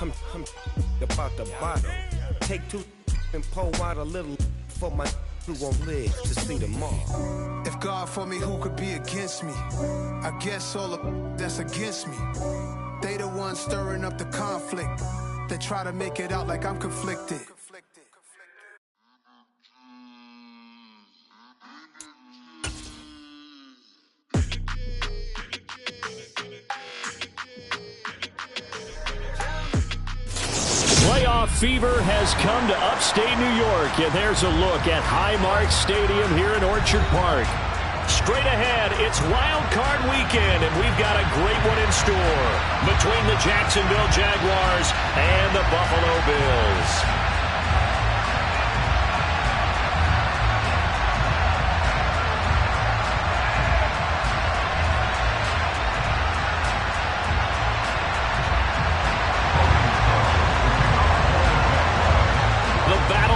I'm about the bottom. Take two and pour out a little for my who won't live to see tomorrow. If God for me, who could be against me? I guess all the that's against me. They the ones stirring up the conflict. They try to make it out like I'm conflicted. Playoff fever has come to upstate New York, and there's a look at Highmark Stadium here in Orchard Park. Straight ahead, it's Wild Card Weekend, and we've got a great one in store between the Jacksonville Jaguars and the Buffalo Bills.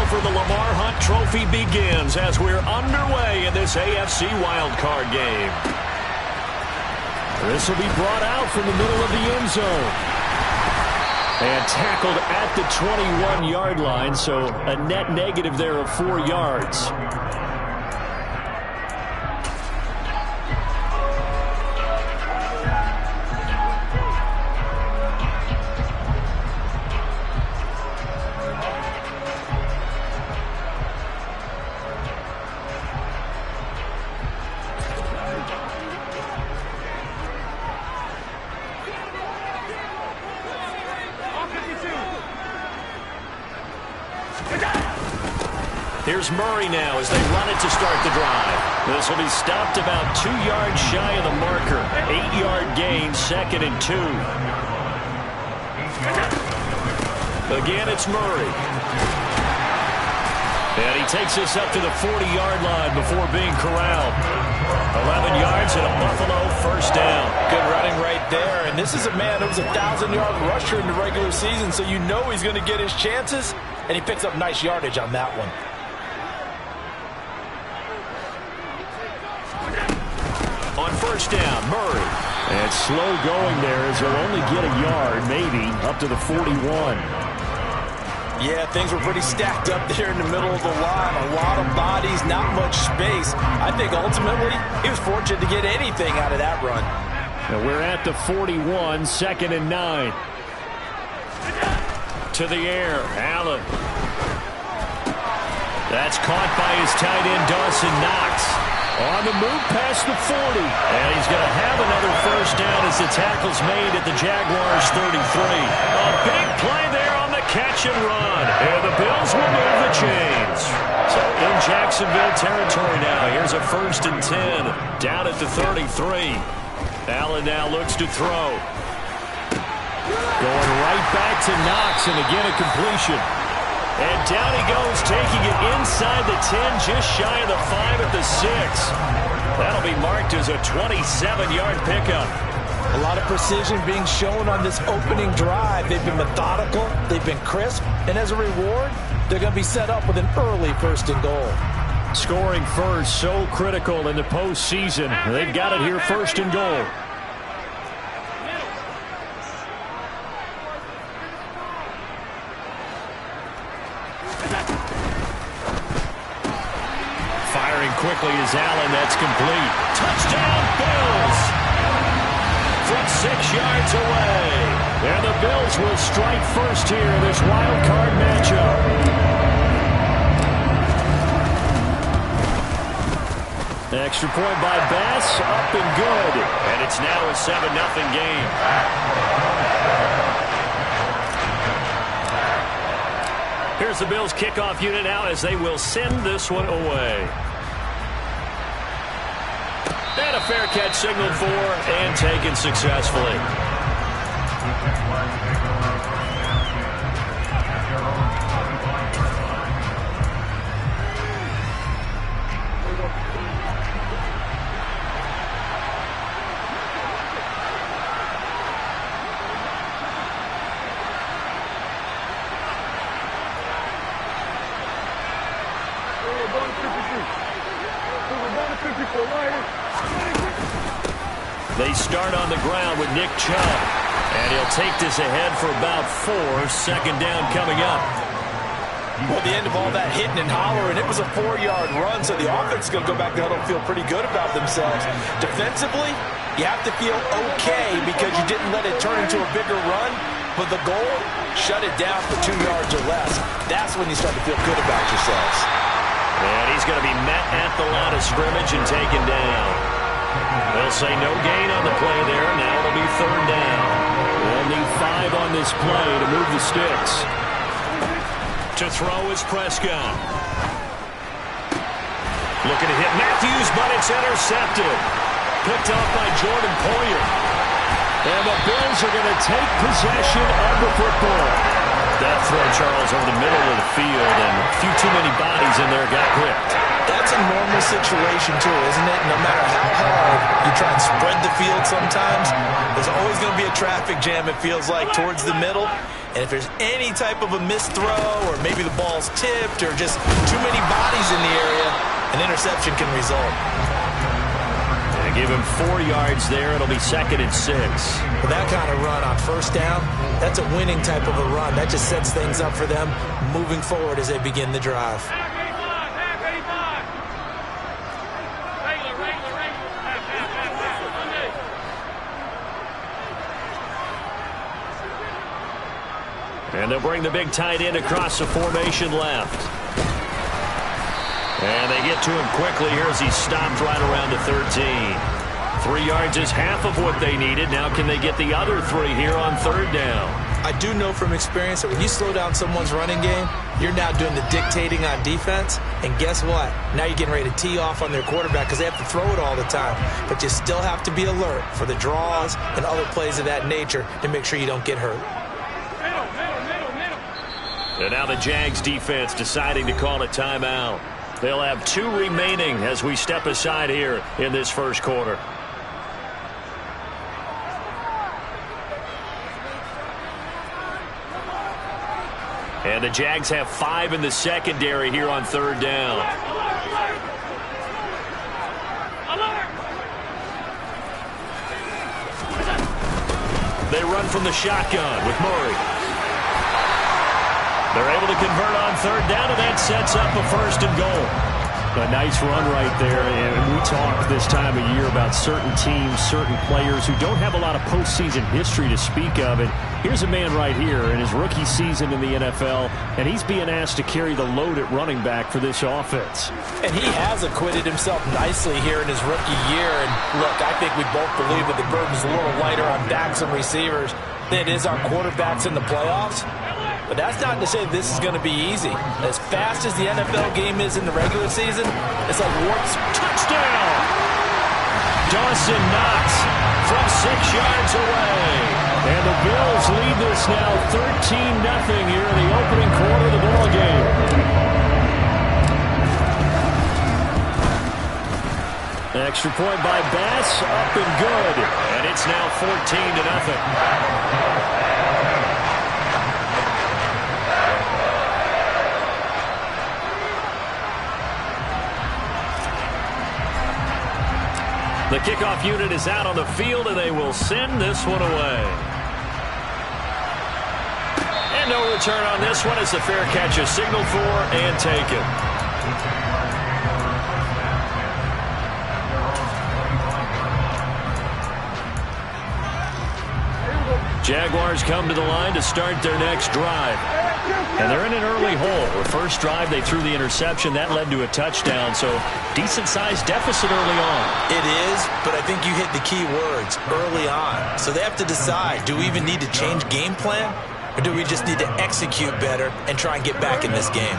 For the Lamar Hunt Trophy begins as we're underway in this AFC wildcard game. This will be brought out from the middle of the end zone. And tackled at the 21-yard line, so a net negative there of 4 yards. Here's Murray now as they run it to start the drive. This will be stopped about 2 yards shy of the marker. 8-yard gain, 2nd and 2. Again, it's Murray. And he takes us up to the 40-yard line before being corralled. 11 yards and a Buffalo first down. Good running right there. And this is a man who was a 1,000-yard rusher in the regular season, so you know he's going to get his chances. And he picks up nice yardage on that one. On first down, Murray. And slow going there as he'll only get a yard, maybe, up to the 41. Yeah, things were pretty stacked up there in the middle of the line. A lot of bodies, not much space. I think ultimately he was fortunate to get anything out of that run. Now we're at the 41, 2nd and 9. To the air, Allen. That's caught by his tight end, Dawson Knox. On the move past the 40. And he's going to have another first down as the tackle's made at the Jaguars' 33. A big play there on the catch and run. And the Bills will move the chains. So in Jacksonville territory now. Here's a 1st and 10. Down at the 33. Allen now looks to throw. Going right back to Knox, and again a completion. And down he goes, taking it inside the 10, just shy of the 5 at the 6. That'll be marked as a 27-yard pickup. A lot of precision being shown on this opening drive. They've been methodical, they've been crisp, and as a reward, they're going to be set up with an early 1st and goal. Scoring first, so critical in the postseason. They've got it here, 1st and goal. Quickly is Allen, that's complete. Touchdown, Bills! From 6 yards away. And the Bills will strike first here in this wild card matchup. Extra point by Bass, up and good. And it's now a 7-0 game. Here's the Bills kickoff unit now as they will send this one away. And a fair catch signaled for and taken successfully. They start on the ground with Nick Chubb. And he'll take this ahead for about 4. Second down coming up. Well, the end of all that hitting and hollering, it was a 4-yard run, so the offense is going to go back there and feel pretty good about themselves. Defensively, you have to feel okay because you didn't let it turn into a bigger run, but the goal, shut it down for 2 yards or less. That's when you start to feel good about yourselves. And he's going to be met at the line of scrimmage and taken down. They'll say no gain on the play there. Now it'll be third down. They'll need 5 on this play to move the sticks. To throw is Prescott. Looking to hit Matthews, but it's intercepted. Picked off by Jordan Poyer. And the Bills are going to take possession of the football. That throw, Charles, over the middle of the field, and a few too many bodies in there got picked. That's a normal situation, too, isn't it? No matter how hard you try and spread the field sometimes, there's always going to be a traffic jam, it feels like, towards the middle. And if there's any type of a missed throw, or maybe the ball's tipped, or just too many bodies in the area, an interception can result. They give him 4 yards there. It'll be 2nd and 6. With that kind of run on first down, that's a winning type of a run. That just sets things up for them moving forward as they begin the drive. And they'll bring the big tight end across the formation left. And they get to him quickly here as he stopped right around the 13. 3 yards is half of what they needed. Now can they get the other 3 here on third down? I do know from experience that when you slow down someone's running game, you're now doing the dictating on defense. And guess what? Now you're getting ready to tee off on their quarterback because they have to throw it all the time. But you still have to be alert for the draws and other plays of that nature to make sure you don't get hurt. And now the Jags defense deciding to call a timeout. They'll have 2 remaining as we step aside here in this first quarter. And the Jags have 5 in the secondary here on third down. They run from the shotgun with Murray. They're able to convert on third down, and that sets up a 1st and goal. A nice run right there, and we talk this time of year about certain teams, certain players who don't have a lot of postseason history to speak of. And here's a man right here in his rookie season in the NFL, and he's being asked to carry the load at running back for this offense. And he has acquitted himself nicely here in his rookie year. And look, I think we both believe that the burden's a little lighter on backs and receivers than it is on quarterbacks in the playoffs. But that's not to say this is going to be easy. As fast as the NFL game is in the regular season, it's like warps. Touchdown! Dawson Knox from 6 yards away. And the Bills lead this now 13-0 here in the opening quarter of the ball game. Extra point by Bass, up and good. And it's now 14-0. The kickoff unit is out on the field, and they will send this one away. And no return on this one as the fair catch is signaled for and taken. Jaguars come to the line to start their next drive. And they're in an early hole. The first drive, they threw the interception. That led to a touchdown, so decent-sized deficit early on. It is, but I think you hit the key words, early on. So they have to decide, do we even need to change game plan, or do we just need to execute better and try and get back in this game?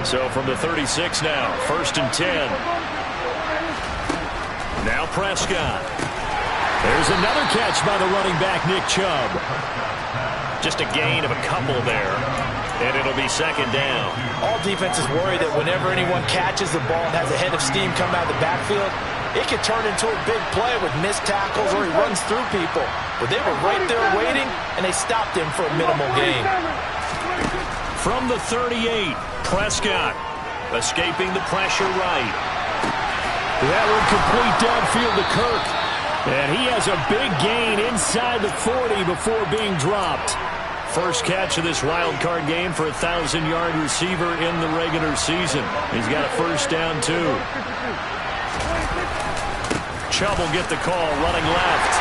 So from the 36 now, 1st and 10. Now Prescott. There's another catch by the running back, Nick Chubb. Just a gain of a couple there, and it'll be 2nd down. All defenses worry that whenever anyone catches the ball and has a head of steam come out of the backfield, it could turn into a big play with missed tackles or he runs through people. But they were right there waiting, and they stopped him for a minimal gain. From the 38, Prescott escaping the pressure right. That one complete downfield to Kirk. And he has a big gain inside the 40 before being dropped. First catch of this wild card game for a 1,000-yard receiver in the regular season. He's got a first down, too. Chubb will get the call, running left.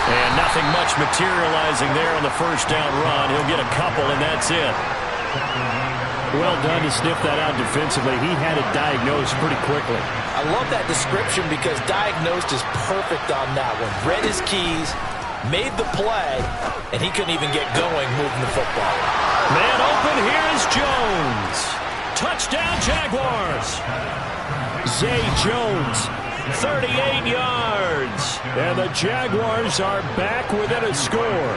And nothing much materializing there on the first down run. He'll get a couple, and that's it. Well done to sniff that out defensively. He had it diagnosed pretty quickly. I love that description because diagnosed is perfect on that one. Read his keys, made the play, and he couldn't even get going moving the football. Man open, here is Jones. Touchdown, Jaguars. Zay Jones, 38 yards. And the Jaguars are back within a score.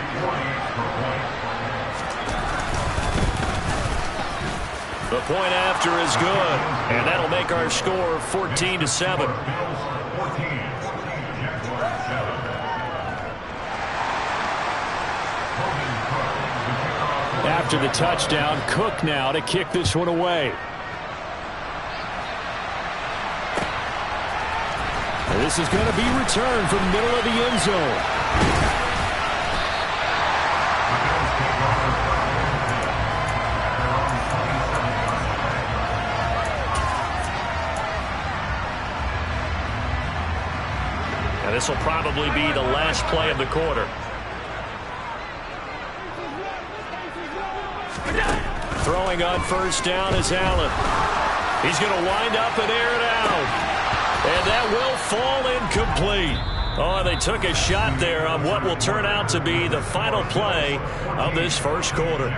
The point after is good, and that'll make our score 14-7. After the touchdown, Cook now to kick this one away. And this is going to be returned from the middle of the end zone. And this will probably be the last play of the quarter. Throwing on first down is Allen. He's going to wind up and air it out. And that will fall incomplete. Oh, they took a shot there on what will turn out to be the final play of this first quarter.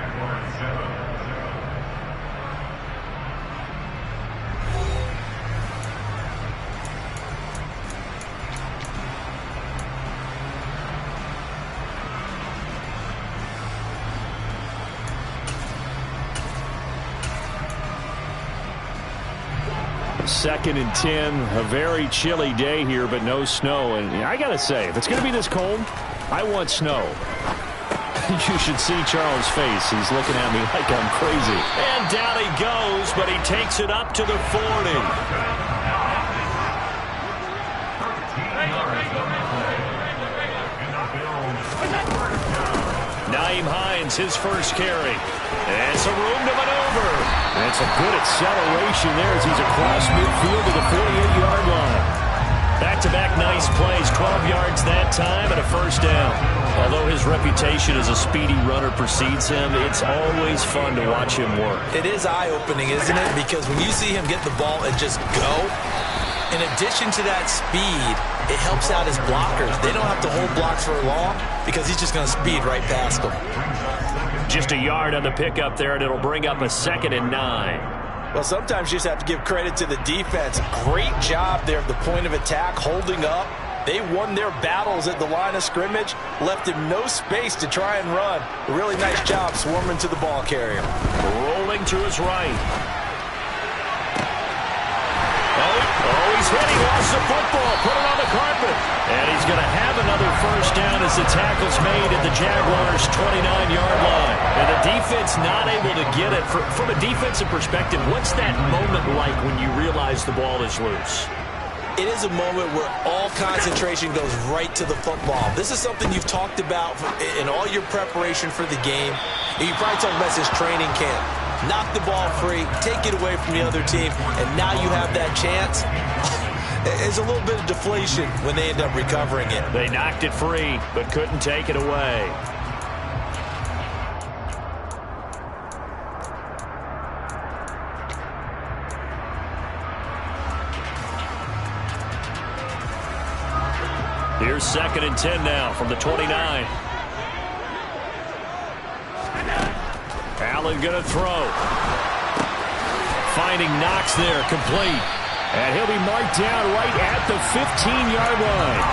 Second and 10, a very chilly day here, but no snow. And I got to say, if it's going to be this cold, I want snow. You should see Charles' face. He's looking at me like I'm crazy. And down he goes, but he takes it up to the 40. Nyheim Hines, his first carry. And some room to maneuver. And some good acceleration there as he's across midfield to the 48-yard line. Back-to-back nice plays, 12 yards that time and a first down. Although his reputation as a speedy runner precedes him, it's always fun to watch him work. It is eye-opening, isn't it? Because when you see him get the ball and just go, in addition to that speed, it helps out his blockers. They don't have to hold blocks for long because he's just going to speed right past them. Just a yard on the pickup there, and it'll bring up a 2nd and 9. Well, sometimes you just have to give credit to the defense. Great job there at the point of attack, holding up. They won their battles at the line of scrimmage, left him no space to try and run. A really nice job swarming to the ball carrier. Rolling to his right. Oh, he's hit. He lost the football. Put it on the carpet. And he's going to have another first down as the tackle's made at the Jaguars' 29-yard line. And the defense not able to get it. From a defensive perspective, what's that moment like when you realize the ball is loose? It is a moment where all concentration goes right to the football. This is something you've talked about in all your preparation for the game. You probably talked about this training camp. Knock the ball free, take it away from the other team, and now you have that chance. There's a little bit of deflation when they end up recovering it. They knocked it free, but couldn't take it away. Here's 2nd and 10 now from the 29. Allen going to throw. Finding Knox there, complete. And he'll be marked down right at the 15-yard line.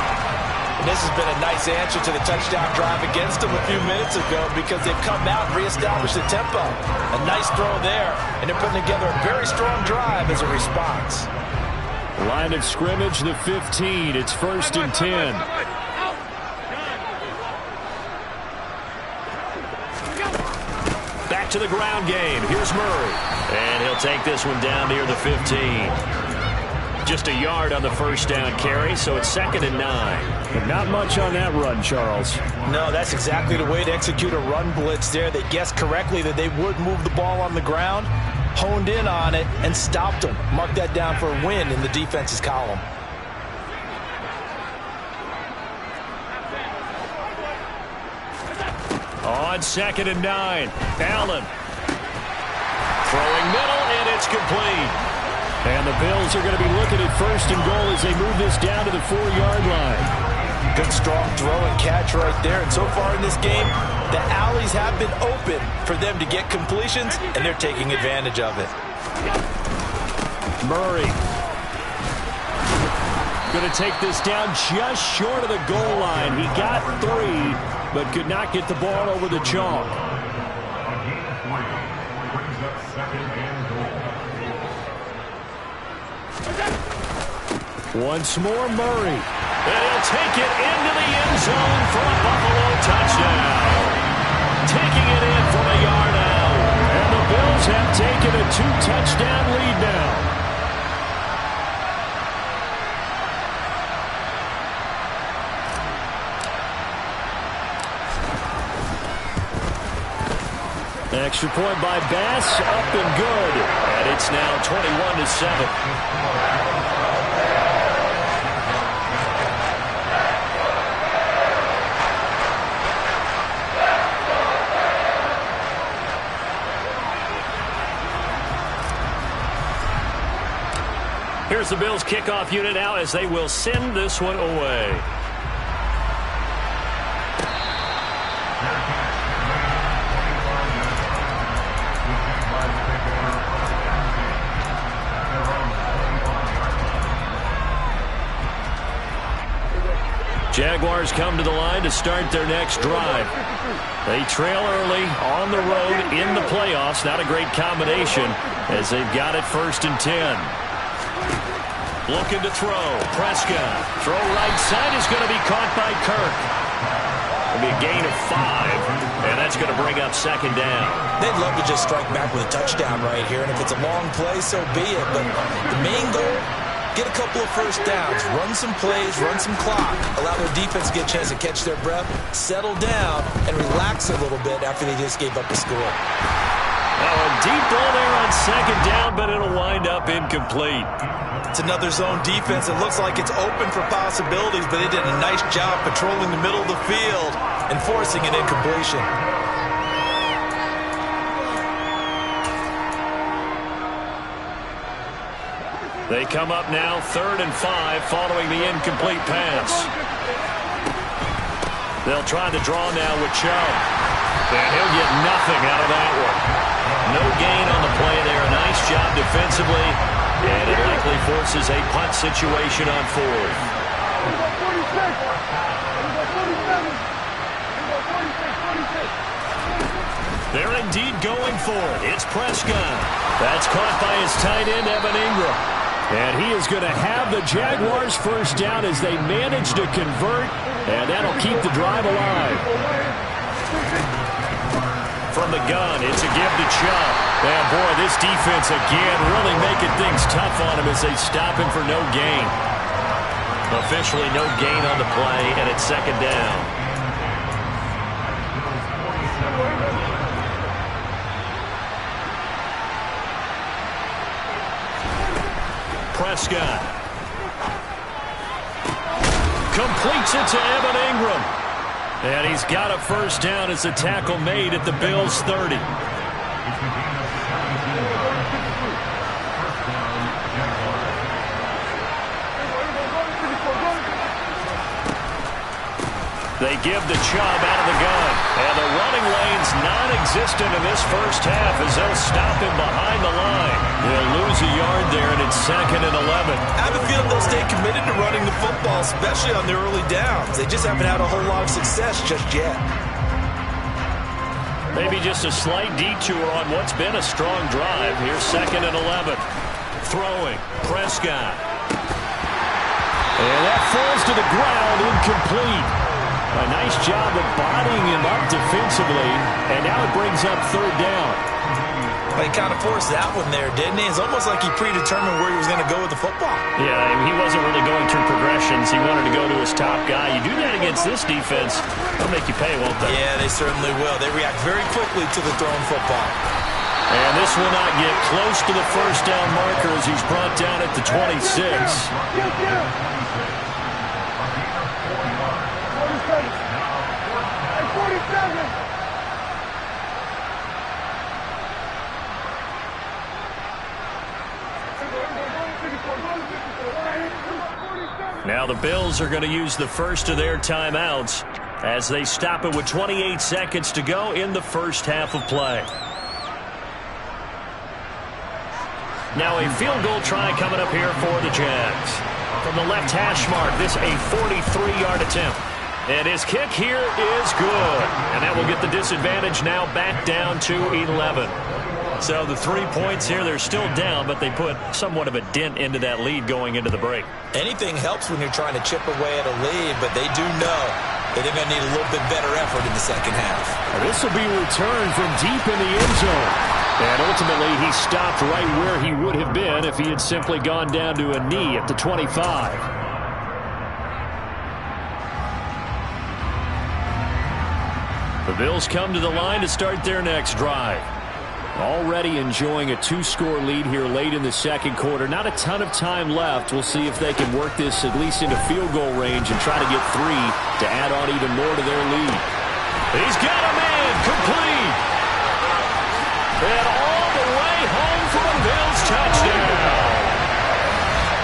And this has been a nice answer to the touchdown drive against them a few minutes ago because they've come out and reestablished the tempo. A nice throw there, and they're putting together a very strong drive as a response. Line of scrimmage, the 15. It's 1st and 10. Back to the ground game. Here's Murray. And he'll take this one down near the 15. Just a yard on the first down carry, so it's 2nd and 9. But not much on that run, Charles. No, that's exactly the way to execute a run blitz there. They guessed correctly that they would move the ball on the ground, honed in on it, and stopped them. Mark that down for a win in the defense's column. On 2nd and 9, Allen. Throwing middle, and it's complete. And the Bills are going to be looking at 1st and goal as they move this down to the 4-yard line. Good, strong throw and catch right there. And so far in this game, the alleys have been open for them to get completions, and they're taking advantage of it. Murray. Going to take this down just short of the goal line. He got 3, but could not get the ball over the chalk. Once more, Murray. And he'll take it into the end zone for a Buffalo touchdown. Taking it in from a yard out. And the Bills have taken a 2-touchdown lead now. Extra point by Bass, up and good. And it's now 21-7. Here's the Bills kickoff unit now as they will send this one away. Jaguars come to the line to start their next drive. They trail early on the road in the playoffs. Not a great combination as they've got it 1st and 10. Looking to throw. Prescott. Throw right side is going to be caught by Kirk. It'll be a gain of 5, and that's going to bring up 2nd down. They'd love to just strike back with a touchdown right here, and if it's a long play, so be it. But the main goal, get a couple of 1st downs, run some plays, run some clock, allow their defense to get a chance to catch their breath, settle down, and relax a little bit after they just gave up a score. Oh, a deep ball there on 2nd down, but it'll wind up incomplete. It's another zone defense. It looks like it's open for possibilities, but they did a nice job patrolling the middle of the field and forcing an incompletion. They come up now 3rd and 5 following the incomplete pass. They'll try to draw now with Chubb. And he'll get nothing out of that one. No gain on the play there. A nice job defensively. And it likely forces a punt situation on 4th. They're indeed going for it. It's Prescott. That's caught by his tight end, Evan Ingram. And he is going to have the Jaguars 1st down as they manage to convert, and that'll keep the drive alive. From the gun, it's a give to Chubb. And boy, this defense again really making things tough on him as they stop him for no gain. Officially no gain on the play, and it's 2nd down. Prescott completes it to Evan Ingram. And he's got a 1st down as a tackle made at the Bills' 30. They give the Chubb out of the gun. And the running lane's non-existent in this 1st half as they'll stop him behind the line. They'll lose a yard there, and it's 2nd and 11. I have a feeling they'll stay committed to running the football, especially on their early downs. They just haven't had a whole lot of success just yet. Maybe just a slight detour on what's been a strong drive. Here's 2nd and 11. Throwing. Prescott. And that falls to the ground, incomplete. A nice job of bodying him up defensively, and now it brings up 3rd down. Well, he kind of forced that one there, didn't he? It's almost like he predetermined where he was going to go with the football. Yeah, I mean, he wasn't really going through progressions. He wanted to go to his top guy. You do that against this defense, they'll make you pay, won't they? Yeah, they certainly will. They react very quickly to the thrown football. And this will not get close to the first down marker as he's brought down at the 26. Now the Bills are going to use the first of their timeouts as they stop it with 28 seconds to go in the first half of play. Now a field goal try coming up here for the Jags. From the left hash mark, this a 43-yard attempt. And his kick here is good. And that will get the disadvantage now back down to 11. So the 3 points here, they're still down, but they put somewhat of a dent into that lead going into the break. Anything helps when you're trying to chip away at a lead, but they do know that they're going to need a little bit better effort in the second half. This will be returned from deep in the end zone. And ultimately, he stopped right where he would have been if he had simply gone down to a knee at the 25. The Bills come to the line to start their next drive. Already enjoying a 2-score lead here late in the second quarter. Not a ton of time left. We'll see if they can work this at least into field goal range and try to get 3 to add on even more to their lead. He's got a man complete. And all the way home for a Bills touchdown.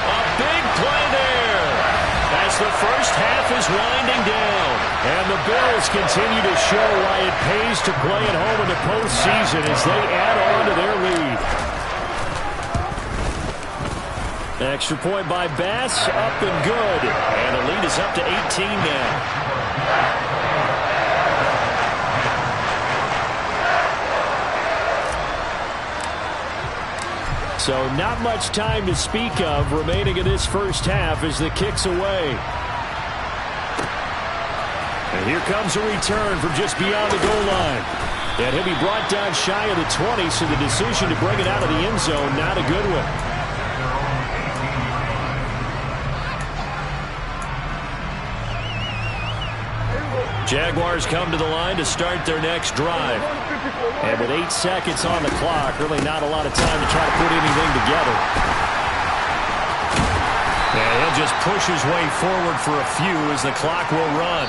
A big play there as the first half is winding down. And the Bills continue to show why it pays to play at home in the postseason as they add on to their lead. Extra point by Bass, up and good. And the lead is up to 18 now. So not much time to speak of remaining in this first half as the kick's away. And here comes a return from just beyond the goal line. And he'll be brought down shy of the 20, so the decision to bring it out of the end zone, not a good one. Jaguars come to the line to start their next drive. And with 8 seconds on the clock, really not a lot of time to try to put anything together. And he'll just push his way forward for a few as the clock will run.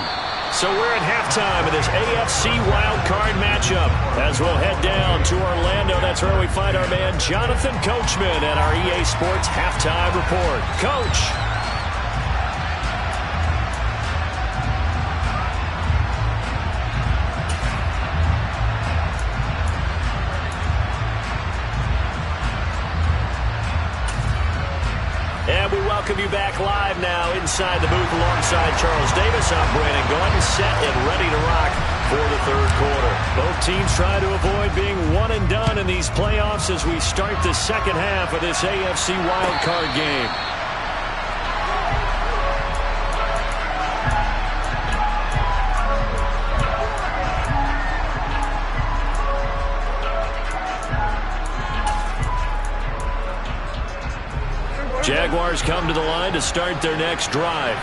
So we're at halftime of this AFC wildcard matchup. As we'll head down to Orlando, that's where we find our man Jonathan Coachman at our EA Sports Halftime Report. Coach. And we welcome you back live now inside the booth alongside Charles Davis. I'm Brandon Gordon, set and ready to rock for the third quarter. Both teams try to avoid being one and done in these playoffs as we start the second half of this AFC wildcard game. Jaguars come to the line to start their next drive.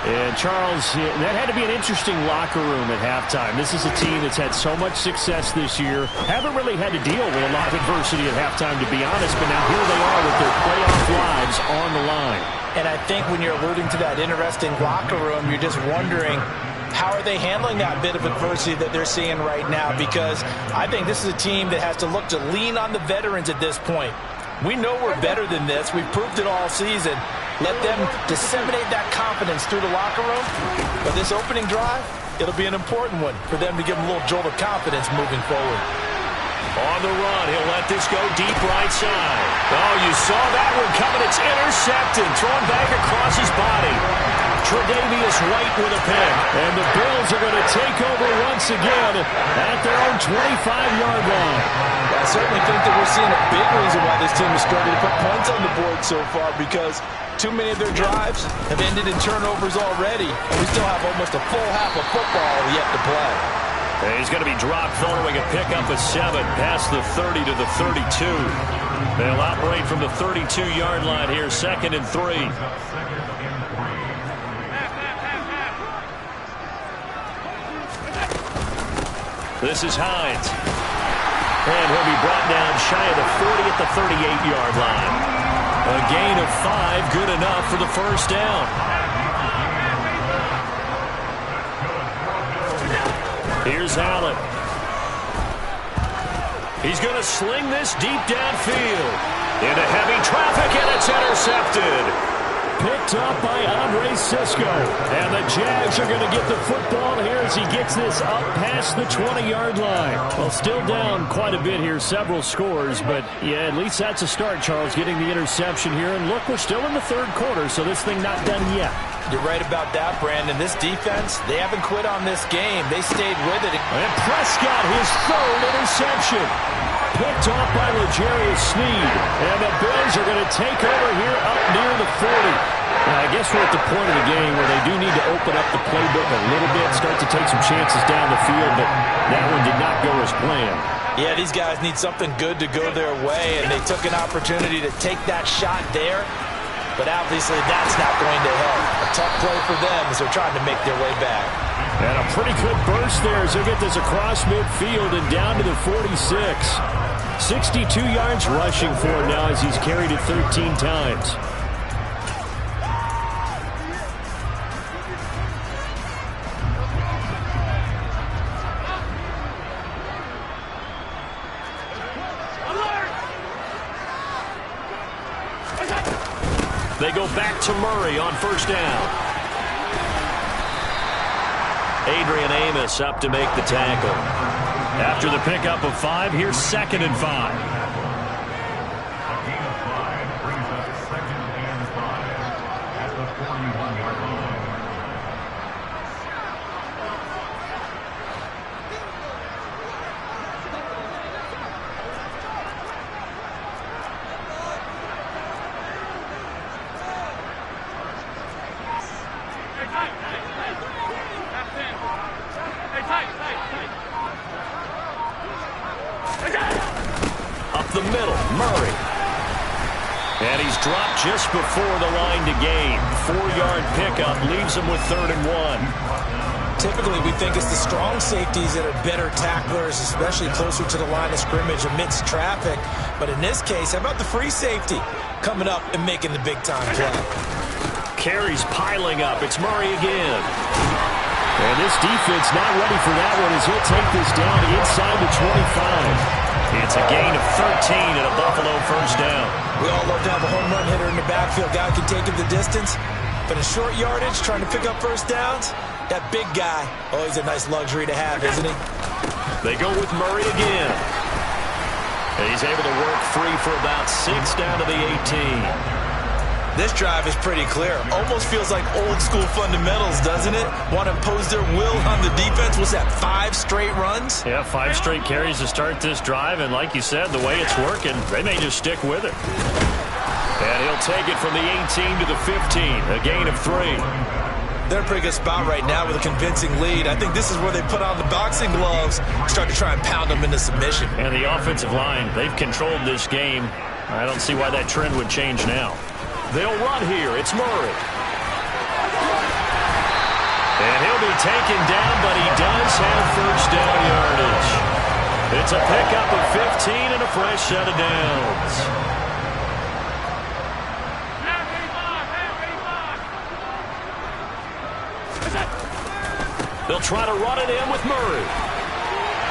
And Charles, that had to be an interesting locker room at halftime. This is a team that's had so much success this year. Haven't really had to deal with a lot of adversity at halftime, to be honest. But now here they are with their playoff lives on the line. And I think when you're alluding to that interesting locker room, you're just wondering, how are they handling that bit of adversity that they're seeing right now? Because I think this is a team that has to look to lean on the veterans at this point. We know we're better than this. We've proved it all season. Let them disseminate that confidence through the locker room. But this opening drive, it'll be an important one for them to give them a little jolt of confidence moving forward. On the run, he'll let this go deep right side. Oh, you saw that one coming. It's intercepted. Thrown back across his body. Tre'Davious White with a pick. And the Bills are going to take over once again at their own 25-yard line. I certainly think that we're seeing a big reason why this team is struggling to put points on the board so far, because too many of their drives have ended in turnovers already, and we still have almost a full half of football yet to play. And he's going to be dropped following a pickup of 7 past the 30 to the 32. They'll operate from the 32-yard line here, 2nd and 3. This is Hines. And he'll be brought down shy of the 40 at the 38-yard line. A gain of 5, good enough for the first down. Here's Allen. He's going to sling this deep downfield. Into heavy traffic, and it's intercepted. Picked up by Andre Cisco. And the Jags are going to get the football here as he gets this up past the 20-yard line. Well, still down quite a bit here, several scores. But, yeah, at least that's a start, Charles, getting the interception here. And, look, we're still in the 3rd quarter, so this thing not done yet. You're right about that, Brandon. This defense, they haven't quit on this game. They stayed with it. And Prescott, his 3rd interception. Picked off by L'Jarius Sneed. And the Bills are going to take over here up near the 40. Now, I guess we're at the point of the game where they do need to open up the playbook a little bit, start to take some chances down the field, but that one did not go as planned. Yeah, these guys need something good to go their way, and they took an opportunity to take that shot there. But obviously that's not going to help. A tough play for them as they're trying to make their way back. And a pretty good burst there as they get this across midfield and down to the 46. 62 yards rushing for him now as he's carried it 13 times. They go back to Murray on first down. Adrian Amos up to make the tackle. After the pickup of 5, here's 2nd and 5. Up the middle, Murray. And he's dropped just before the line to gain. 4-yard pickup leaves him with 3rd and 1. Typically, we think it's the strong safeties that are better tacklers, especially closer to the line of scrimmage amidst traffic. But in this case, how about the free safety coming up and making the big-time play? Carries piling up. It's Murray again. And this defense not ready for that one as he'll take this down inside the 25. It's a gain of 13 and a Buffalo first down. We all love to have a home run hitter in the backfield. Guy can take it the distance. But in short yardage, trying to pick up first downs, that big guy, oh, he's a nice luxury to have, isn't he? They go with Murray again. And he's able to work free for about 6 down to the 18. This drive is pretty clear. Almost feels like old school fundamentals, doesn't it? Want to impose their will on the defense. What's that, 5 straight runs? Yeah, 5 straight carries to start this drive. And like you said, the way it's working, they may just stick with it. And he'll take it from the 18 to the 15. A gain of 3. They're in a pretty good spot right now with a convincing lead. I think this is where they put on the boxing gloves, start to try and pound them into submission. And the offensive line, they've controlled this game. I don't see why that trend would change now. They'll run here. It's Murray. And he'll be taken down, but he does have first down yardage. It's a pickup of 15 and a fresh set of downs. They'll try to run it in with Murray.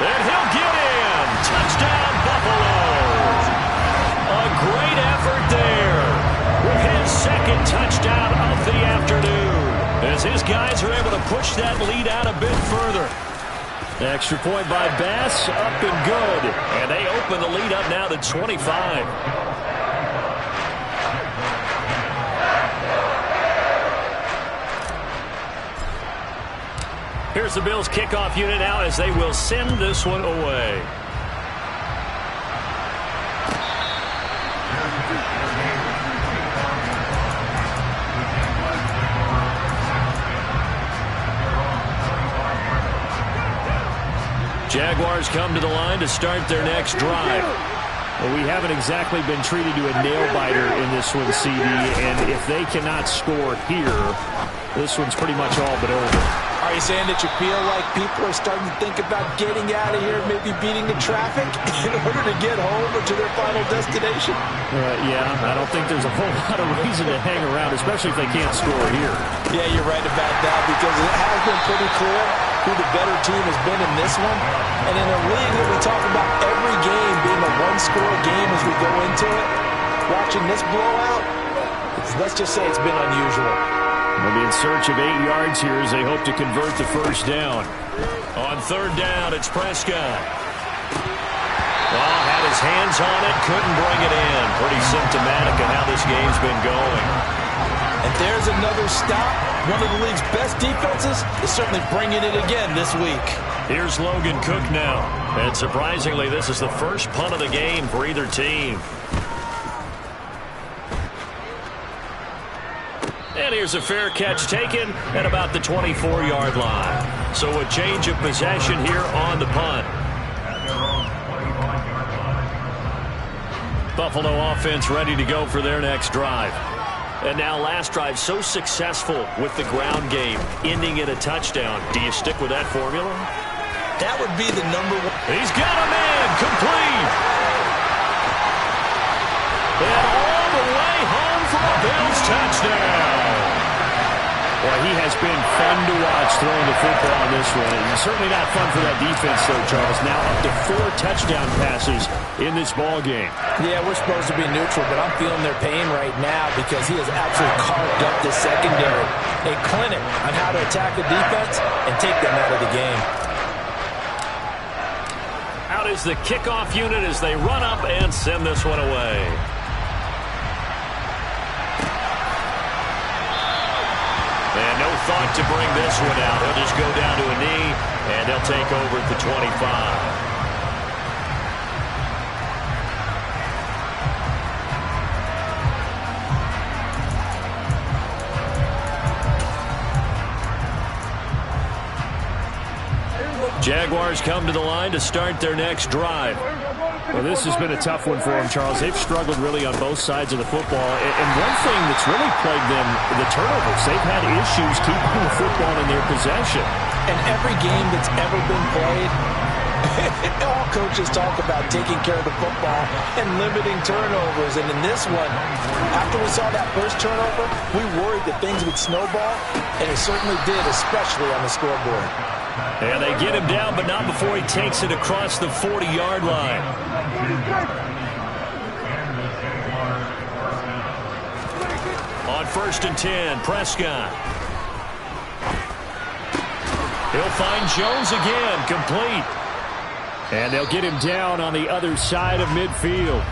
And he'll get in. Touchdown, Buffalo. A great effort there. With his 2nd touchdown of the afternoon. As his guys are able to push that lead out a bit further. Extra point by Bass, up and good. And they open the lead up now to 25. Here's the Bills kickoff unit now as they will send this one away. Jaguars come to the line to start their next drive. Well, we haven't exactly been treated to a nail-biter in this one, CD, and if they cannot score here, this one's pretty much all but over. Are you saying that you feel like people are starting to think about getting out of here, maybe beating the traffic in order to get home or to their final destination? Yeah, I don't think there's a whole lot of reason to hang around, especially if they can't score here. Yeah, you're right about that, because it has been pretty clear who the better team has been in this one. And in a league that we talk about every game being a one-score game as we go into it, watching this blowout, let's just say it's been unusual. They'll be in search of 8 yards here as they hope to convert the first down. On third down, it's Prescott. Well, had his hands on it, couldn't bring it in. Pretty symptomatic of how this game's been going. And there's another stop. One of the league's best defenses is certainly bringing it again this week. Here's Logan Cook now. And surprisingly, this is the first punt of the game for either team. And here's a fair catch taken at about the 24-yard line. So a change of possession here on the punt. Buffalo offense ready to go for their next drive. And now last drive so successful with the ground game, ending in a touchdown. Do you stick with that formula? That would be the number one. He's got a man complete. And all the way home for a Bills touchdown. Well, he has been fun to watch throwing the football on this one. And certainly not fun for that defense, though, Charles. Now up to 4 touchdown passes in this ball game. Yeah, we're supposed to be neutral, but I'm feeling their pain right now because he has absolutely carved up this secondary. A clinic on how to attack the defense and take them out of the game. Out is the kickoff unit as they run up and send this one away. And no thought to bring this one out. He'll just go down to a knee, and they'll take over at the 25. Jaguars come to the line to start their next drive. Well, this has been a tough one for them, Charles. They've struggled really on both sides of the football. And one thing that's really plagued them, the turnovers. They've had issues keeping the football in their possession. And every game that's ever been played, all coaches talk about taking care of the football and limiting turnovers. And in this one, after we saw that first turnover, we worried that things would snowball, and it certainly did, especially on the scoreboard. And they get him down, but not before he takes it across the 40-yard line. On 1st and 10, Prescott. He'll find Jones again, complete. And they'll get him down on the other side of midfield.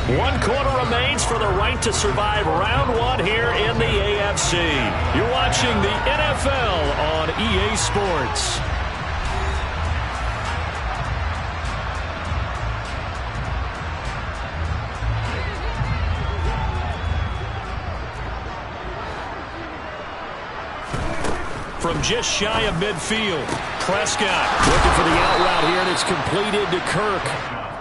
1 quarter remains for the right to survive round 1 here in the AFC. You're watching the NFL on EA Sports. From just shy of midfield, Prescott looking for the out route here, and it's completed to Kirk.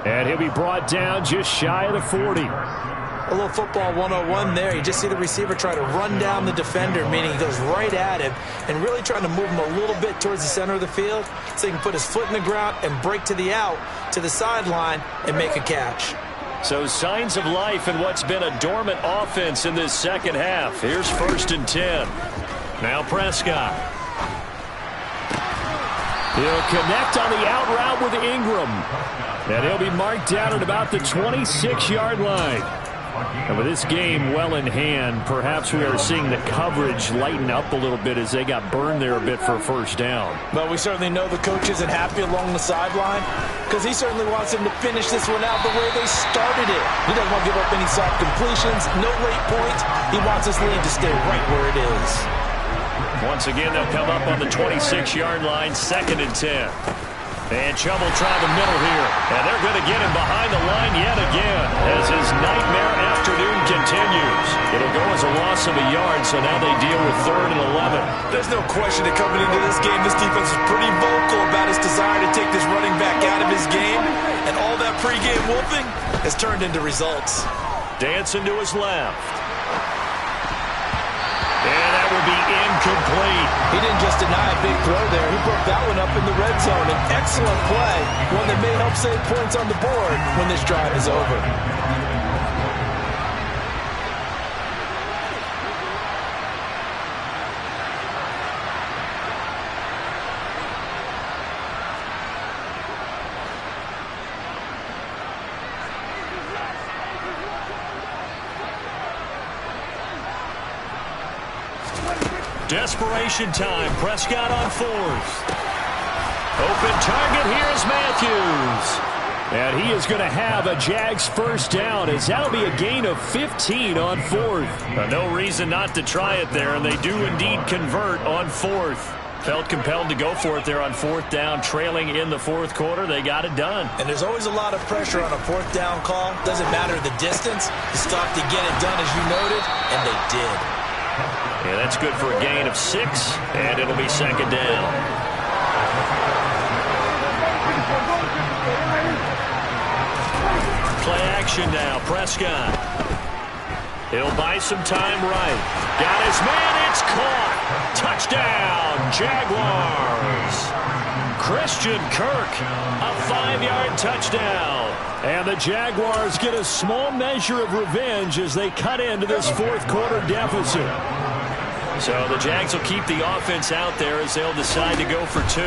And he'll be brought down just shy of the 40. A little football 101 there. You just see the receiver try to run down the defender, meaning he goes right at him and really trying to move him a little bit towards the center of the field so he can put his foot in the ground and break to the out, to the sideline, and make a catch. So signs of life in what's been a dormant offense in this second half. Here's 1st and 10. Now Prescott. He'll connect on the out route with Ingram. And he'll be marked down at about the 26-yard line. And with this game well in hand, perhaps we are seeing the coverage lighten up a little bit as they got burned there a bit for a first down. But we certainly know the coach isn't happy along the sideline because he certainly wants them to finish this one out the way they started it. He doesn't want to give up any soft completions, no late points. He wants this lead to stay right where it is. Once again, they'll come up on the 26-yard line, 2nd and 10. And trouble trying the middle here. And they're going to get him behind the line yet again as his nightmare afternoon continues. It'll go as a loss of a yard, so now they deal with 3rd and 11. There's no question that coming into this game, this defense is pretty vocal about his desire to take this running back out of his game. And all that pregame wolfing has turned into results. Dancing to his left. And that will be incomplete. He didn't just deny a big throw there. He broke that one up in the red zone. An excellent play, one that may help save points on the board when this drive is over. Desperation time. Prescott on 4th. Open target. Here's Matthews. And he is going to have a Jags first down, as that'll be a gain of 15 on 4th. No reason not to try it there, and they do indeed convert on 4th. Felt compelled to go for it there on 4th down, trailing in the 4th quarter. They got it done. And there's always a lot of pressure on a 4th down call. Doesn't matter the distance. You stop to get it done, as you noted, and they did. Yeah, that's good for a gain of 6, and it'll be 2nd down. Play action now, Prescott. He'll buy some time right. Got his man, it's caught. Touchdown, Jaguars. Christian Kirk, a 5-yard touchdown. And the Jaguars get a small measure of revenge as they cut into this 4th quarter deficit. So the Jags will keep the offense out there as they'll decide to go for 2.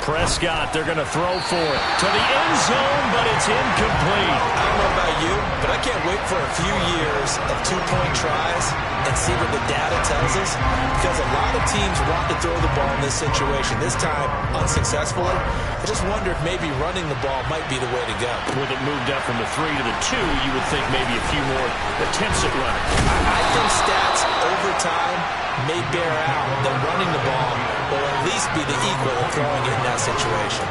Prescott, they're going to throw for it to the end zone, but it's incomplete. I don't know about you, but I can't wait for a few years of 2-point tries and see what the data tells us, because a lot of teams want to throw the ball in this situation, this time unsuccessfully. I just wonder if maybe running the ball might be the way to go. With it moved up from the 3 to the 2, you would think maybe a few more attempts at running. I think stats over time may bear out that running the ball will at least be the equal of throwing it in that situation.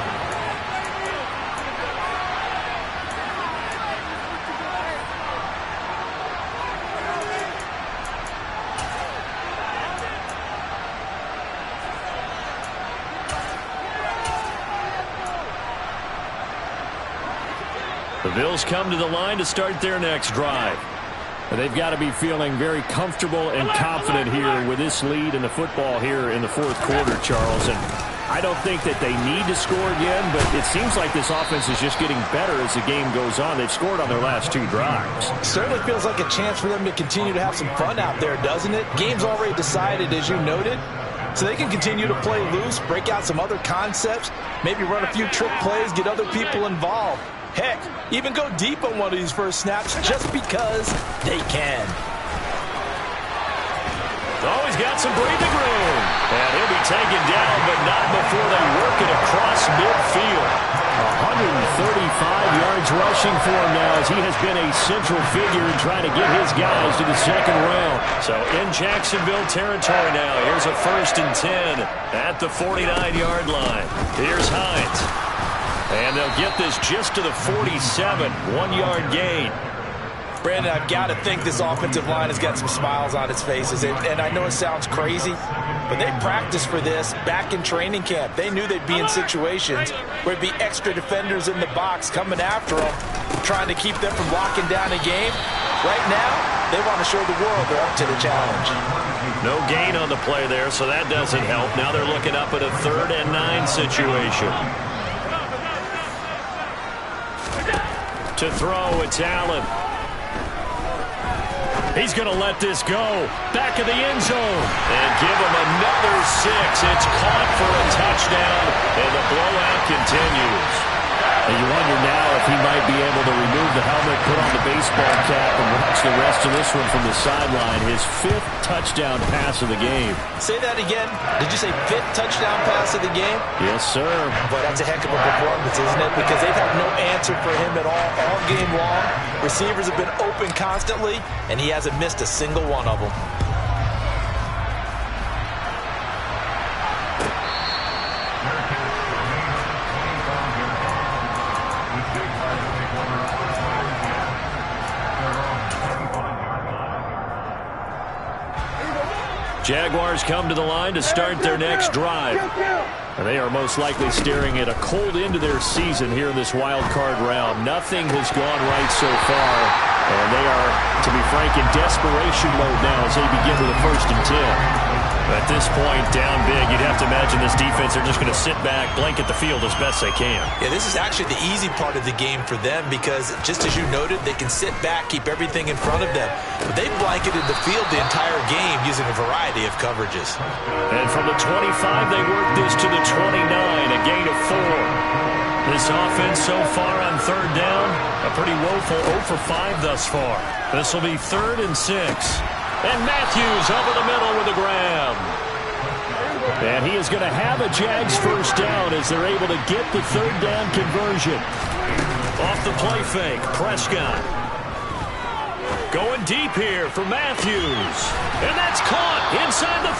The Bills come to the line to start their next drive. They've got to be feeling very comfortable and confident here with this lead in the football here in the 4th quarter, Charles. And I don't think that they need to score again, but it seems like this offense is just getting better as the game goes on. They've scored on their last 2 drives. Certainly feels like a chance for them to continue to have some fun out there, doesn't it? Game's already decided, as you noted. So they can continue to play loose, break out some other concepts, maybe run a few trick plays, get other people involved. Heck, even go deep on one of these first snaps just because they can. Oh, he's got some breathing room. And he'll be taken down, but not before they work it across midfield. 135 yards rushing for him now, as he has been a central figure in trying to get his guys to the 2nd round. So in Jacksonville territory now, here's a 1st and 10 at the 49-yard line. Here's Hines. And they'll get this just to the 47, 1-yard gain. Brandon, I've got to think this offensive line has got some smiles on its faces. And I know it sounds crazy, but they practiced for this back in training camp. They knew they'd be in situations where there'd be extra defenders in the box coming after them, trying to keep them from locking down a game. Right now, they want to show the world they're up to the challenge. No gain on the play there, so that doesn't help. Now they're looking up at a 3rd and 9 situation. To throw, it's Allen. He's going to let this go. Back of the end zone. And give him another 6. It's caught for a touchdown, and the blowout continues. And you wonder now if he might be able to remove the helmet, put on the baseball cap, and watch the rest of this one from the sideline. His 5th touchdown pass of the game. Say that again. Did you say 5th touchdown pass of the game? Yes, sir. But that's a heck of a performance, isn't it? Because they've had no answer for him at all game long. Receivers have been open constantly, and he hasn't missed a single one of them. Jaguars come to the line to start their next drive. And they are most likely staring at a cold end to their season here in this wild card round. Nothing has gone right so far. And they are, to be frank, in desperation mode now as they begin with a 1st and 10. At this point, down big, you'd have to imagine this defense are just going to sit back, blanket the field as best they can. Yeah, this is actually the easy part of the game for them because, just as you noted, they can sit back, keep everything in front of them. But they've blanketed the field the entire game using a variety of coverages. And from the 25, they work this to the 29, a gain of 4. This offense so far on 3rd down, a pretty woeful 0 for 5 thus far. This will be 3rd and 6. And Matthews over the middle with a grab. And he is going to have a Jags 1st down as they're able to get the 3rd down conversion. Off the play fake, Prescott. Going deep here for Matthews. And that's caught inside the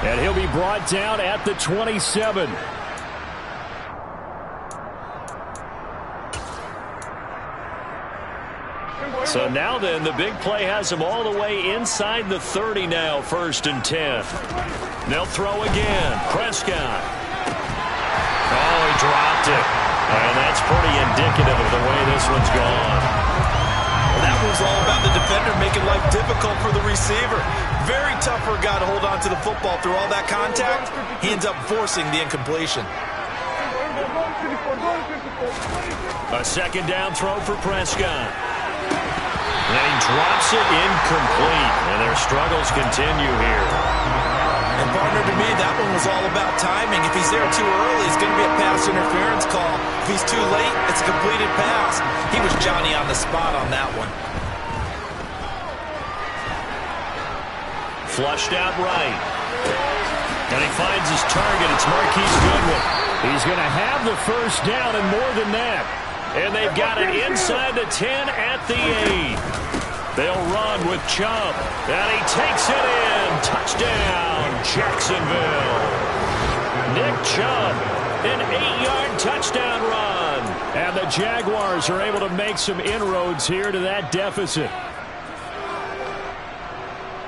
30. And he'll be brought down at the 27. So now then, the big play has him all the way inside the 30 now, 1st and 10. They'll throw again. Prescott. Oh, he dropped it. And that's pretty indicative of the way this one's gone. Well, that was all about the defender making life difficult for the receiver. Very tough for a guy to hold on to the football through all that contact. He ends up forcing the incompletion. A 2nd down throw for Prescott. And he drops it incomplete. And their struggles continue here. And partner, to me, that one was all about timing. If he's there too early, it's going to be a pass interference call. If he's too late, it's a completed pass. He was Johnny on the spot on that one. Flushed out right. And he finds his target. It's Marquise Goodwin. He's going to have the 1st down and more than that. And they've got it inside the 10 at the 8. They'll run with Chubb. And he takes it in. Touchdown, Jacksonville. Nick Chubb, an 8-yard touchdown run. And the Jaguars are able to make some inroads here to that deficit.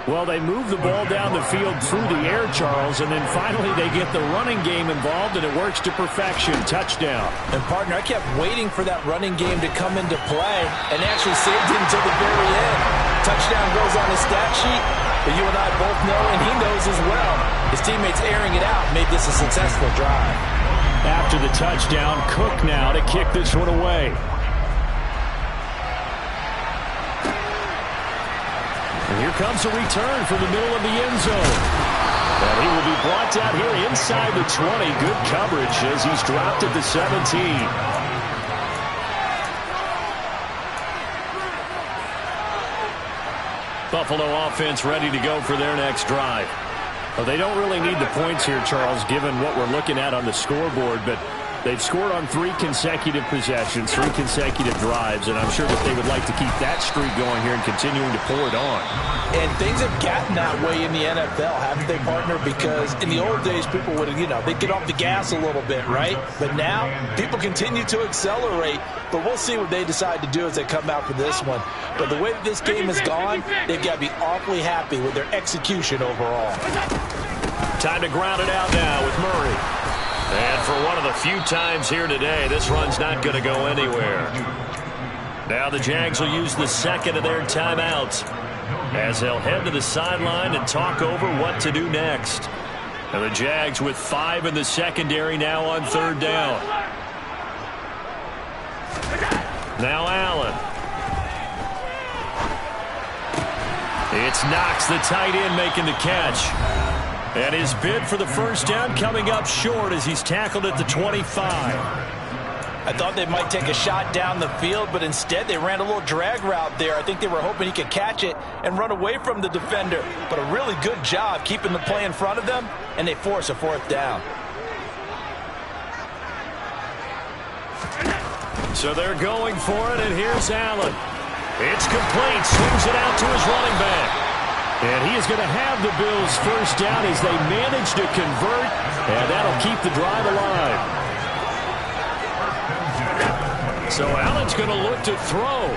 Well, they move the ball down the field through the air, Charles, and then finally they get the running game involved, and it works to perfection. Touchdown. And, partner, I kept waiting for that running game to come into play and actually saved it until the very end. Touchdown goes on his stat sheet, but you and I both know, and he knows as well, his teammates airing it out made this a successful drive. After the touchdown, Cook now to kick this one away. And here comes a return from the middle of the end zone. And he will be brought down here inside the 20. Good coverage as he's dropped at the 17. Buffalo offense ready to go for their next drive. Well, they don't really need the points here, Charles, given what we're looking at on the scoreboard, but they've scored on 3 consecutive possessions, 3 consecutive drives, and I'm sure that they would like to keep that streak going here and continuing to pour it on. And things have gotten that way in the NFL, haven't they, partner? Because in the old days, people would, they'd get off the gas a little bit, right? But now, people continue to accelerate, but we'll see what they decide to do as they come out for this one. But the way that this game has gone, they've got to be awfully happy with their execution overall. Time to ground it out now with Murray. And for one of the few times here today, this run's not going to go anywhere. Now the Jags will use the 2nd of their timeouts as they'll head to the sideline and talk over what to do next. And the Jags with 5 in the secondary now on 3rd down. Now Allen. It's Knox, the tight end, making the catch. And his bid for the 1st down coming up short as he's tackled at the 25. I thought they might take a shot down the field, but instead they ran a little drag route there. I think they were hoping he could catch it and run away from the defender. But a really good job keeping the play in front of them, and they force a 4th down. So they're going for it, and here's Allen. It's complete. Swings it out to his running back. And he is going to have the Bills' 1st down as they manage to convert, and that'll keep the drive alive. So Allen's going to look to throw.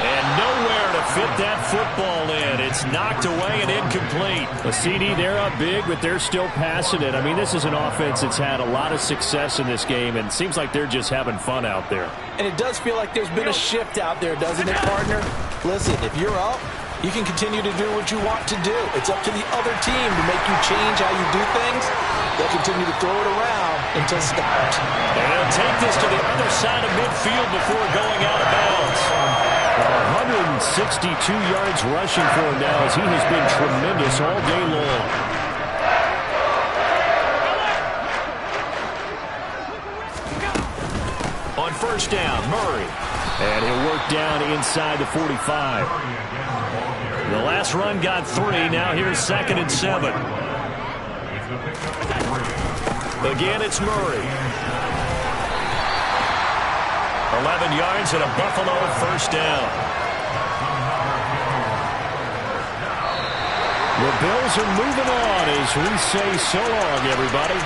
And nowhere to fit that football in. It's knocked away and incomplete. The CD, they're up big, but they're still passing it. I mean, this is an offense that's had a lot of success in this game, and it seems like they're just having fun out there. And it does feel like there's been a shift out there, doesn't it, partner? Listen, if you're up, you can continue to do what you want to do. It's up to the other team to make you change how you do things. They'll continue to throw it around until stopped. And they'll take this to the other side of midfield before going out of bounds. 162 yards rushing for him now as he has been tremendous all day long. On first down, Murray. And he'll work down inside the 45. The last run got 3. Now here's 2nd and 7. Again, it's Murray. 11 yards and a Buffalo first down. The Bills are moving on as we say so long, everybody.